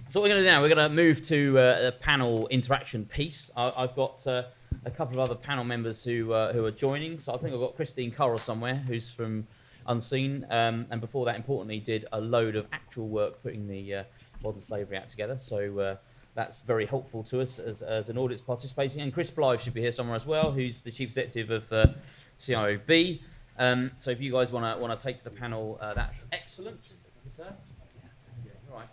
So what we're going to do now, we're going to move to the panel interaction piece. I've got a couple of other panel members who are joining. So I think I've got Christine Currell somewhere, who's from Unseen, and before that, importantly, did a load of actual work putting the Modern Slavery Act together. So that's very helpful to us as an audit's participating. And Chris Blythe should be here somewhere as well, who's the Chief Executive of CIOB. So if you guys want to take to the panel, that's excellent. Sir? Right.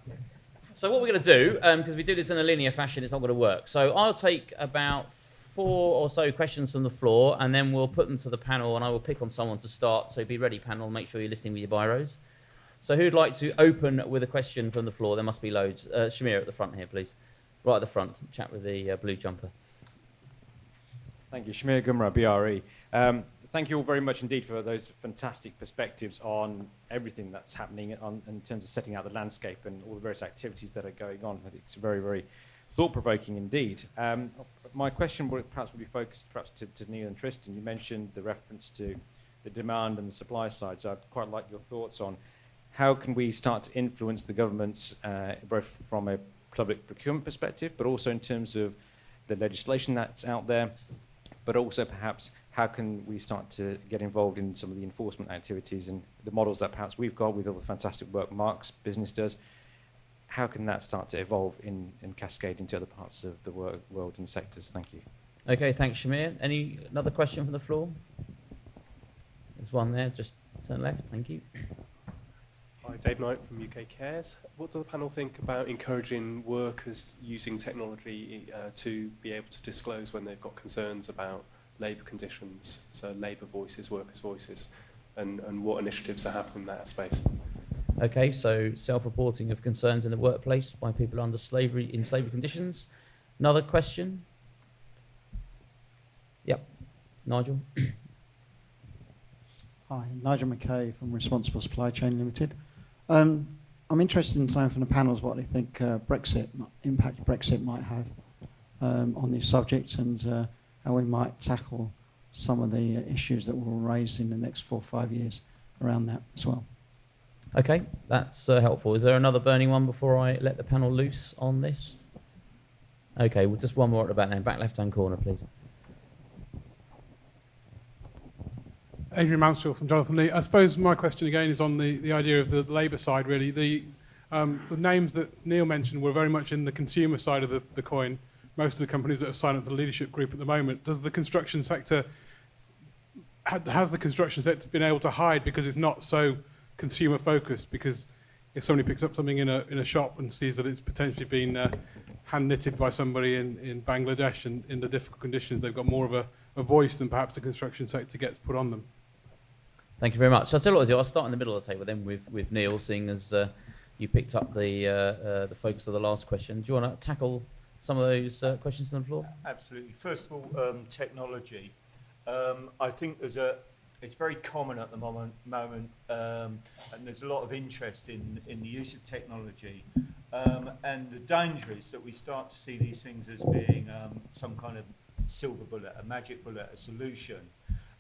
So what we're going to do, because we do this in a linear fashion, it's not going to work. So I'll take about 4 or so questions from the floor, and then we'll put them to the panel, and I will pick on someone to start. So be ready, panel. Make sure you're listening with your biros. So who'd like to open with a question from the floor? There must be loads. Shamir at the front here, please. Right at the front. Chat with the blue jumper. Thank you. Shamir Gumrah, BRE. Thank you all very much indeed for those fantastic perspectives on everything that's happening in terms of setting out the landscape and all the various activities that are going on. I think it's very, very thought-provoking indeed. My question would be focused to Neil and Tristan. You mentioned the reference to the demand and the supply side, so I'd quite like your thoughts on how can we start to influence the governments, both from a public procurement perspective, but also in terms of the legislation that's out there, but also perhaps how can we start to get involved in some of the enforcement activities and the models that perhaps we've got with all the fantastic work Mark's business does. How can that start to evolve and cascade into other parts of the world and sectors? Thank you. Okay, thanks, Shamir. Another question from the floor? There's one there, just turn left, thank you. Hi, Dave Knight from UK Cares. What does the panel think about encouraging workers using technology to be able to disclose when they've got concerns about labour conditions, so labour voices, workers' voices, and what initiatives are happening in that space? Okay, so self-reporting of concerns in the workplace by people under slavery, in slavery conditions. Another question? Yep, Nigel. Hi, Nigel McKay from Responsible Supply Chain Limited. I'm interested in knowing from the panels what they think impact Brexit might have on this subject, and how we might tackle some of the issues that will raise in the next 4 or 5 years around that as well. Okay, that's helpful. Is there another burning one before I let the panel loose on this? Okay, well, just one more at the back then. Back left-hand corner, please. Adrian Mansfield from Jonathan Lee. I suppose my question again is on the idea of the labour side, really. The names that Neil mentioned were very much in the consumer side of the coin. Most of the companies that have signed up to the leadership group at the moment. Has the construction sector been able to hide because it's not so consumer focused? Because if somebody picks up something in a shop and sees that it's potentially been hand knitted by somebody in Bangladesh and in the difficult conditions, they've got more of a voice than perhaps the construction sector gets put on them. Thank you very much. So I'll tell you what I'll do. I'll start in the middle of the table then with Neil, seeing as you picked up the focus of the last question. Do you want to tackle some of those questions on the floor? Absolutely. First of all, technology. I think it's very common at the moment, and there's a lot of interest in the use of technology. And the danger is that we start to see these things as being some kind of silver bullet, a magic bullet, a solution,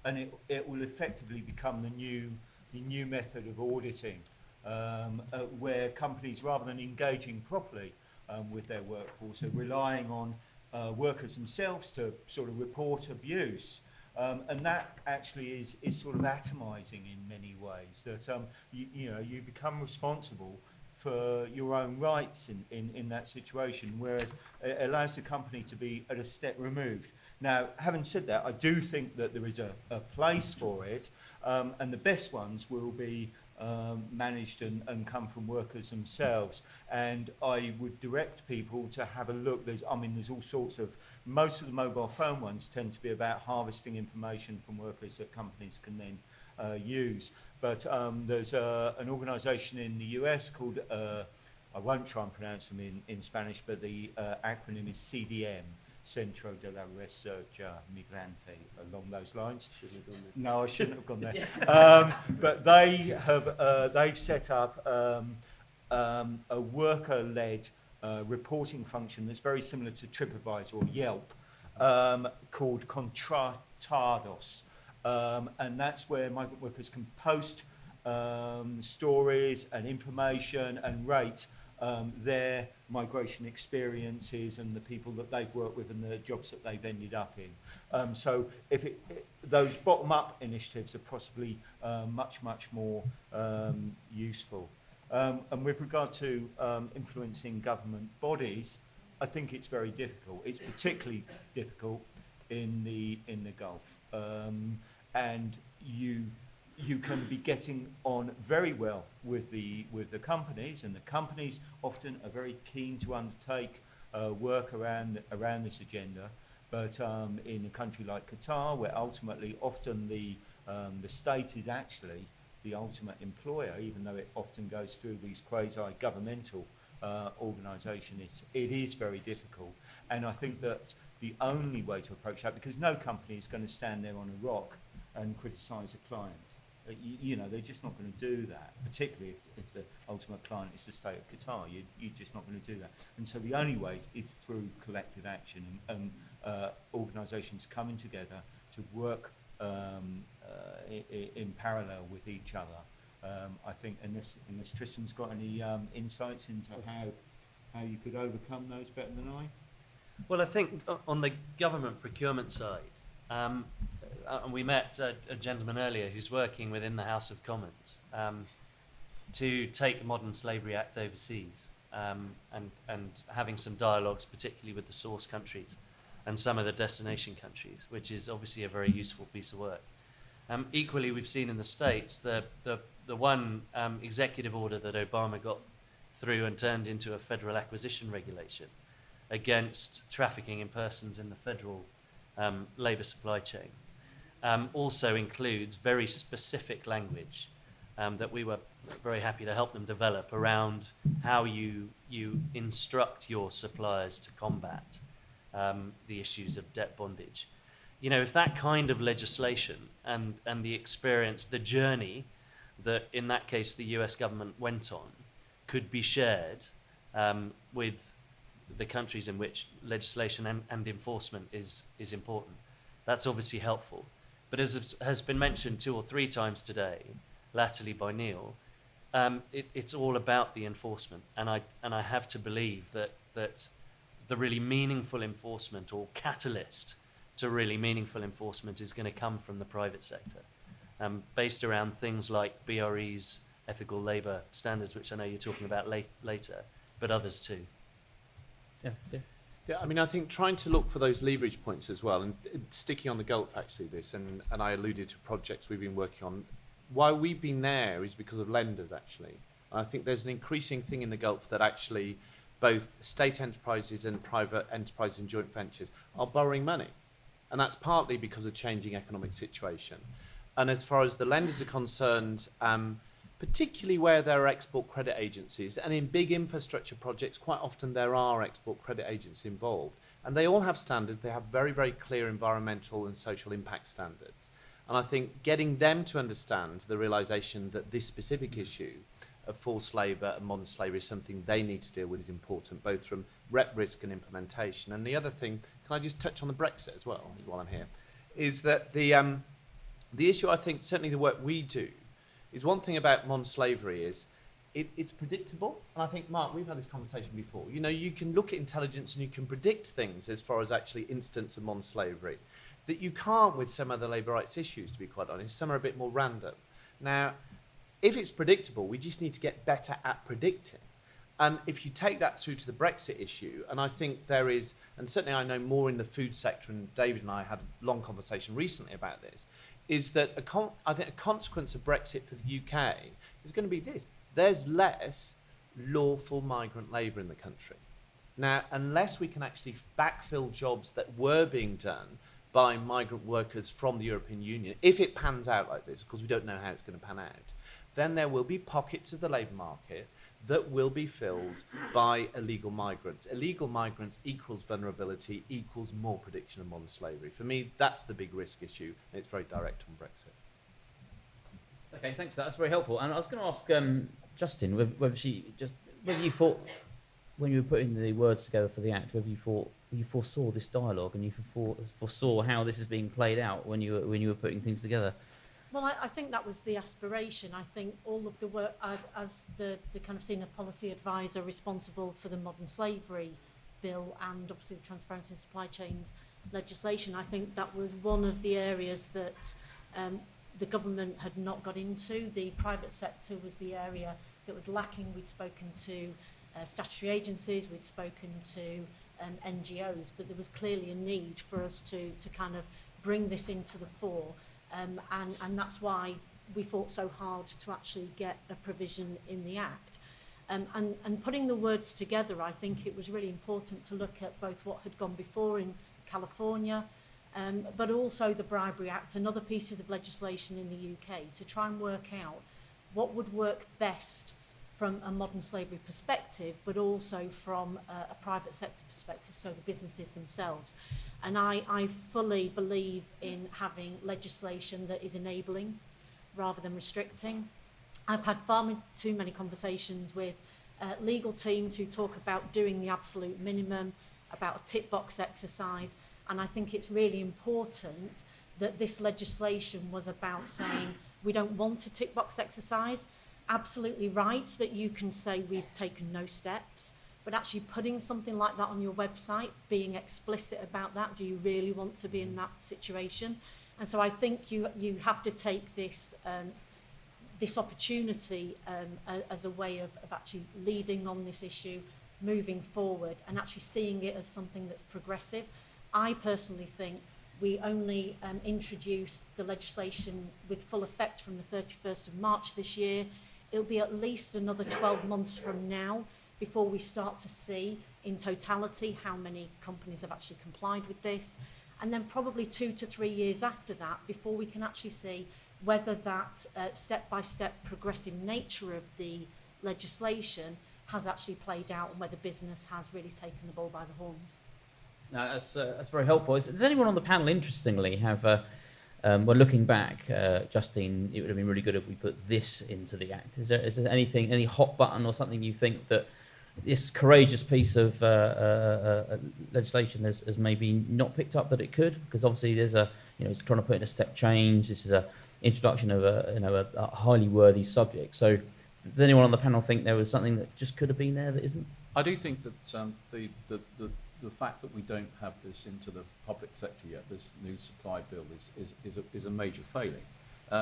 and it will effectively become the new method of auditing, where companies, rather than engaging properly with their workforce, are relying on workers themselves to sort of report abuse. And that actually is sort of atomizing in many ways, that you become responsible for your own rights in that situation, where it allows the company to be at a step removed. Now, having said that, I do think that there is a place for it, and the best ones will be managed and come from workers themselves. And I would direct people to have a look. There's all sorts of, most of the mobile phone ones tend to be about harvesting information from workers that companies can then use. But there's an organisation in the US called, I won't try and pronounce them in Spanish, but the acronym is CDM, Centro de la Researcha Migrante, along those lines. No, I shouldn't have gone there. But they've set up a worker-led reporting function that's very similar to TripAdvisor or Yelp, called Contratados. And that's where migrant workers can post stories and information and rate their migration experiences and the people that they've worked with and the jobs that they've ended up in. So if those bottom-up initiatives are possibly much more useful. And with regard to influencing government bodies, I think it's very difficult. It's particularly difficult in the Gulf, and you can be getting on very well with the companies, and the companies often are very keen to undertake work around this agenda. But in a country like Qatar, where ultimately often the state is actually the ultimate employer, even though it often goes through these quasi-governmental organisations, it is very difficult. And I think that the only way to approach that, because no company is going to stand there on a rock and criticise a client. You know, they're just not going to do that, particularly if the ultimate client is the state of Qatar. You're just not going to do that. And so the only way is through collective action and organisations coming together to work in parallel with each other. I think, unless Tristan's got any insights into how you could overcome those better than I. Well, I think on the government procurement side, and we met a gentleman earlier who's working within the House of Commons to take the Modern Slavery Act overseas, and having some dialogues, particularly with the source countries and some of the destination countries, which is obviously a very useful piece of work. Equally, we've seen in the States the one executive order that Obama got through and turned into a federal acquisition regulation against trafficking in persons in the federal labour supply chain. Also includes very specific language that we were very happy to help them develop around how you instruct your suppliers to combat the issues of debt bondage. You know, if that kind of legislation and the experience, the journey that in that case the US government went on could be shared with the countries in which legislation and enforcement is important, that's obviously helpful. But as has been mentioned 2 or 3 times today, latterly by Neil, it's all about the enforcement, and I have to believe that the really meaningful enforcement, or catalyst to really meaningful enforcement, is going to come from the private sector, based around things like BRE's ethical labour standards, which I know you're talking about later, but others too. Yeah, I mean, I think trying to look for those leverage points as well, and sticking on the Gulf actually, and I alluded to projects we've been working on. Why we've been there is because of lenders actually. I think there's an increasing thing in the Gulf that actually both state enterprises and private enterprises and joint ventures are borrowing money. And that's partly because of changing economic situation. And as far as the lenders are concerned, particularly where there are export credit agencies, and in big infrastructure projects, quite often there are export credit agencies involved. And they all have standards. They have very, very clear environmental and social impact standards. And I think getting them to understand the realization that this specific issue of forced labour and modern slavery is something they need to deal with is important, both from rep risk and implementation. And the other thing, can I just touch on the Brexit as well while I'm here, is that the issue, I think, certainly the work we do, is one thing about modern slavery is it's predictable. And I think, Mark, we've had this conversation before. You know, you can look at intelligence and you can predict things as far as actually instance of modern slavery that you can't with some other labour rights issues, to be quite honest. Some are a bit more random. Now, if it's predictable, we just need to get better at predicting. And if you take that through to the Brexit issue, and I think there is, and certainly I know more in the food sector, and David and I had a long conversation recently about this, is that I think a consequence of Brexit for the UK is going to be this. There's less lawful migrant labour in the country. Now, unless we can actually backfill jobs that were being done by migrant workers from the European Union, if it pans out like this, because we don't know how it's going to pan out, then there will be pockets of the labour market that will be filled by illegal migrants. Illegal migrants equals vulnerability, equals more prediction of modern slavery. For me, that's the big risk issue, and it's very direct on Brexit. Okay, thanks. That's very helpful. And I was going to ask Justin whether you thought, when you were putting the words together for the Act, whether you foresaw this dialogue and you foresaw how this is being played out when you were putting things together. Well, I think that was the aspiration. I think all of the work, as the kind of senior policy advisor responsible for the modern slavery bill and obviously the transparency in supply chains legislation, I think that was one of the areas that the government had not got into. The private sector was the area that was lacking. We'd spoken to statutory agencies, we'd spoken to NGOs, but there was clearly a need for us to kind of bring this into the fore. And that's why we fought so hard to actually get a provision in the Act. And putting the words together, I think it was really important to look at both what had gone before in California, but also the Bribery Act and other pieces of legislation in the UK to try and work out what would work best from a modern slavery perspective, but also from a private sector perspective, so the businesses themselves. And I fully believe in having legislation that is enabling rather than restricting. I've had far too many conversations with legal teams who talk about doing the absolute minimum, about a tick box exercise, and I think it's really important that this legislation was about saying we don't want a tick box exercise. Absolutely right that you can say we've taken no steps, but actually putting something like that on your website, being explicit about that, do you really want to be in that situation? And so I think you have to take this this opportunity as a way of actually leading on this issue, moving forward, and actually seeing it as something that's progressive. I personally think we only introduced the legislation with full effect from the 31st of March this year. It'll be at least another 12 months from now before we start to see in totality how many companies have actually complied with this. And then probably 2 to 3 years after that before we can actually see whether that step-by-step progressive nature of the legislation has actually played out and whether business has really taken the bull by the horns. No, that's very helpful. Does anyone on the panel, interestingly, have, well, looking back, Justine, it would have been really good if we put this into the Act. Is there anything, any hot button or something you think that this courageous piece of legislation has maybe not picked up that it could? Because obviously there's it's trying to put in a step change. This is a introduction of a highly worthy subject. So does anyone on the panel think there was something that just could have been there that isn't? I do think that the fact that we don't have this into the public sector yet, this new supply bill, is a major failing.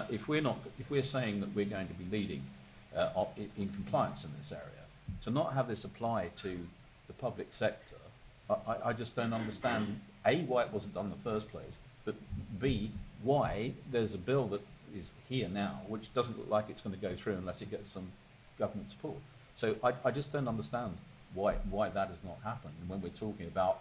If we're saying that we're going to be leading in compliance in this area, to not have this apply to the public sector, I just don't understand A, why it wasn't done in the first place, but B, why there's a bill that is here now which doesn't look like it's going to go through unless it gets some government support. So I just don't understand why that has not happened. And when we're talking about,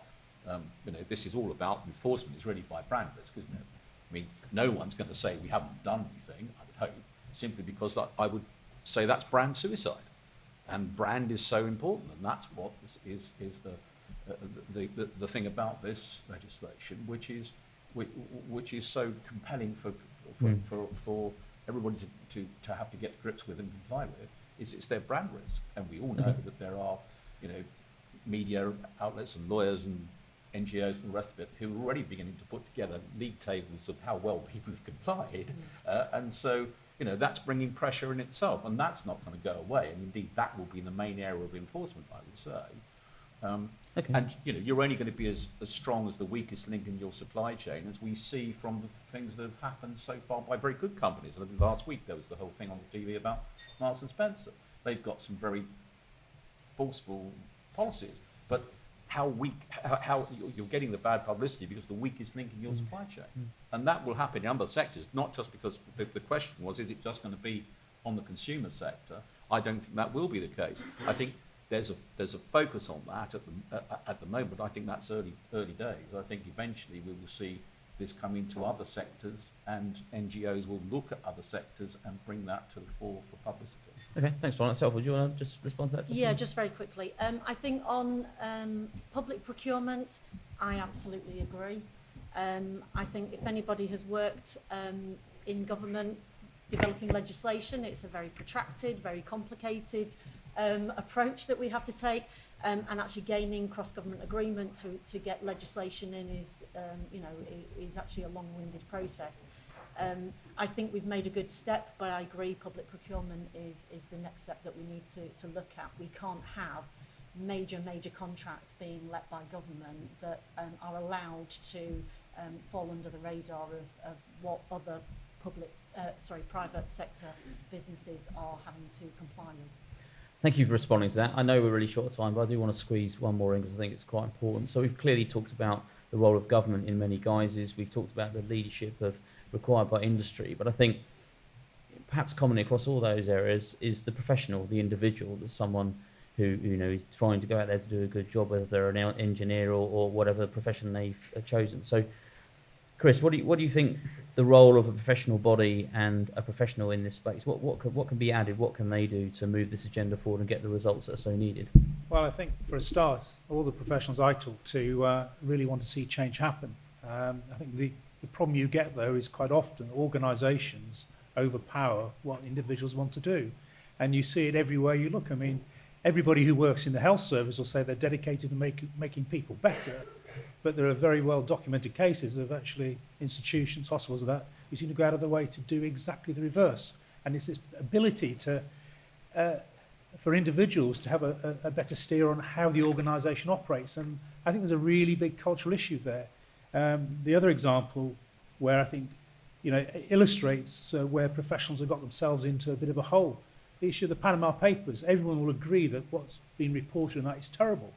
this is all about enforcement. It's really by brand risk, isn't it? I mean, no one's going to say we haven't done anything, I would hope, simply because I would say that's brand suicide. And brand is so important, and that's what is the thing about this legislation, which is so compelling for everybody to have to get to grips with and comply with. It's their brand risk, and we all know that there are, media outlets and lawyers and NGOs and the rest of it who are already beginning to put together league tables of how well people have complied, and so that's bringing pressure in itself, and that's not going to go away. And indeed, that will be the main area of enforcement, I would say. And you're only going to be as strong as the weakest link in your supply chain, as we see from the things that have happened so far by very good companies. I think last week there was the whole thing on the TV about Marks and Spencer. They've got some very forceful policies, but how you're getting the bad publicity because the weakest link in your supply chain, and that will happen in other sectors, not just because the question was, is it just going to be on the consumer sector? I don't think that will be the case. I think there's a focus on that at the moment, but I think that's early days. I think eventually we will see this come into other sectors, and NGOs will look at other sectors and bring that to the fore for publicity. Okay, thanks, Ron. That's helpful. Do you want to just respond to that? Yeah, just very quickly. I think on public procurement, I absolutely agree. I think if anybody has worked in government developing legislation, it's a very protracted, very complicated approach that we have to take, and actually gaining cross-government agreement to get legislation in is actually a long-winded process. I think we've made a good step, but I agree public procurement is the next step that we need to look at. We can't have major contracts being let by government that are allowed to fall under the radar of what other private sector businesses are having to comply with. Thank you for responding to that. I know we're really short of time, but I do want to squeeze one more in because I think it's quite important. So we've clearly talked about the role of government in many guises. We've talked about the leadership required by industry, but I think perhaps commonly across all those areas is the professional, the individual, that's someone who is trying to go out there to do a good job, whether they're an engineer or whatever profession they've chosen. So, Chris, what do you think the role of a professional body and a professional in this space? What can be added? What can they do to move this agenda forward and get the results that are so needed? Well, I think for a start, all the professionals I talk to really want to see change happen. I think the problem you get, though, is quite often organisations overpower what individuals want to do. And you see it everywhere you look. I mean, everybody who works in the health service will say they're dedicated to making people better, but there are very well documented cases of actually institutions, hospitals, that who seem to go out of their way to do exactly the reverse. And it's this ability to, for individuals to have a better steer on how the organisation operates. And I think there's a really big cultural issue there. The other example where I think illustrates where professionals have got themselves into a bit of a hole, the issue of the Panama Papers. Everyone will agree that what's been reported on that is terrible.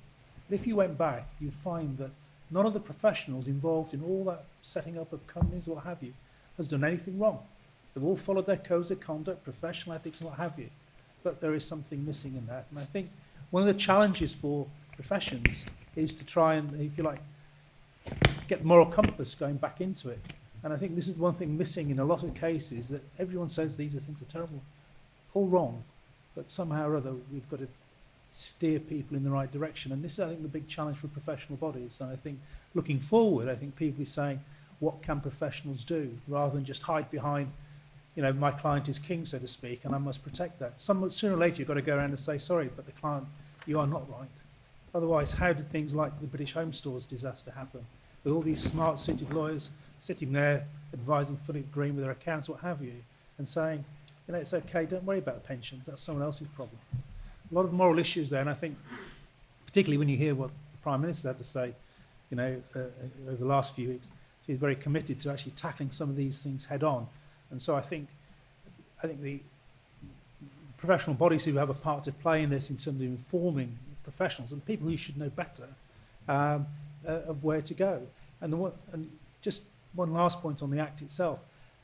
But if you went back, you'd find that none of the professionals involved in all that setting up of companies or what have you has done anything wrong. They've all followed their codes of conduct, professional ethics and what have you. But there is something missing in that. And I think one of the challenges for professions is to try and, if you like, get the moral compass going back into it. And I think this is one thing missing in a lot of cases, that everyone says these things are terrible. All wrong, but somehow or other we've got to steer people in the right direction. And this is, I think, the big challenge for professional bodies. And I think looking forward, I think people are saying, what can professionals do, rather than just hide behind, my client is king, so to speak, and I must protect that. Sooner or later you've got to go around and say, sorry, but the client, you are not right. Otherwise, how did things like the British Home Stores disaster happen? With all these smart city lawyers sitting there advising Philip Green with their accounts, what have you, and saying, it's okay, don't worry about pensions, that's someone else's problem. A lot of moral issues there, and I think, particularly when you hear what the Prime Minister had to say, over the last few weeks, she's very committed to actually tackling some of these things head on. And so I think the professional bodies who have a part to play in this in terms of informing professionals and people who should know better of where to go. And just one last point on the Act itself.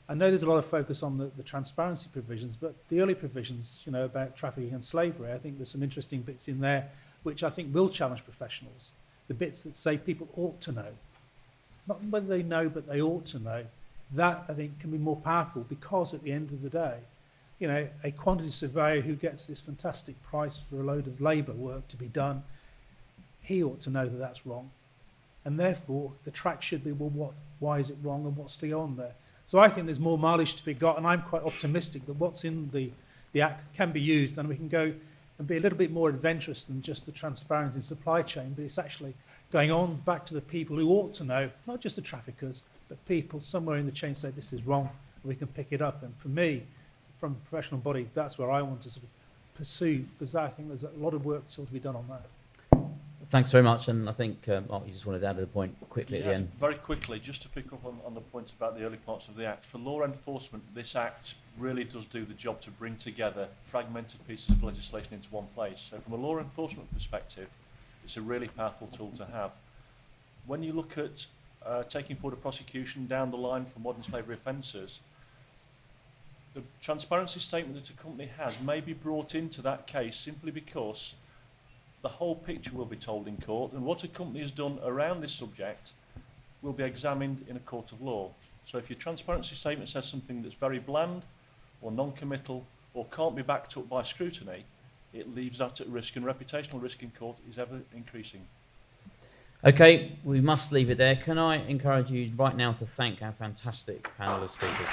I know there's a lot of focus on the transparency provisions, but the early provisions, about trafficking and slavery, I think there's some interesting bits in there which I think will challenge professionals. The bits that say people ought to know. Not whether they know, but they ought to know. That, I think, can be more powerful because at the end of the day, a quantity surveyor who gets this fantastic price for a load of labour work to be done, he ought to know that that's wrong. And therefore, the track should be, well, why is it wrong and what's to go on there? So I think there's more mileage to be got, and I'm quite optimistic that what's in the Act can be used, and we can go and be a little bit more adventurous than just the transparency in supply chain, but it's actually going on back to the people who ought to know, not just the traffickers, but people somewhere in the chain say this is wrong, and we can pick it up. And for me, from a professional body, that's where I want to sort of pursue, because I think there's a lot of work still to be done on that. Thanks very much, and I think Mark, you just wanted to add a point quickly at the end. Very quickly, just to pick up on the point about the early parts of the Act. For law enforcement, this Act really does do the job to bring together fragmented pieces of legislation into one place. So from a law enforcement perspective, it's a really powerful tool to have. When you look at taking forward a prosecution down the line for modern slavery offences, the transparency statement that a company has may be brought into that case simply because the whole picture will be told in court, and what a company has done around this subject will be examined in a court of law. So if your transparency statement says something that's very bland or non-committal or can't be backed up by scrutiny, it leaves that at risk, and reputational risk in court is ever increasing. Okay, we must leave it there. Can I encourage you right now to thank our fantastic panel of speakers?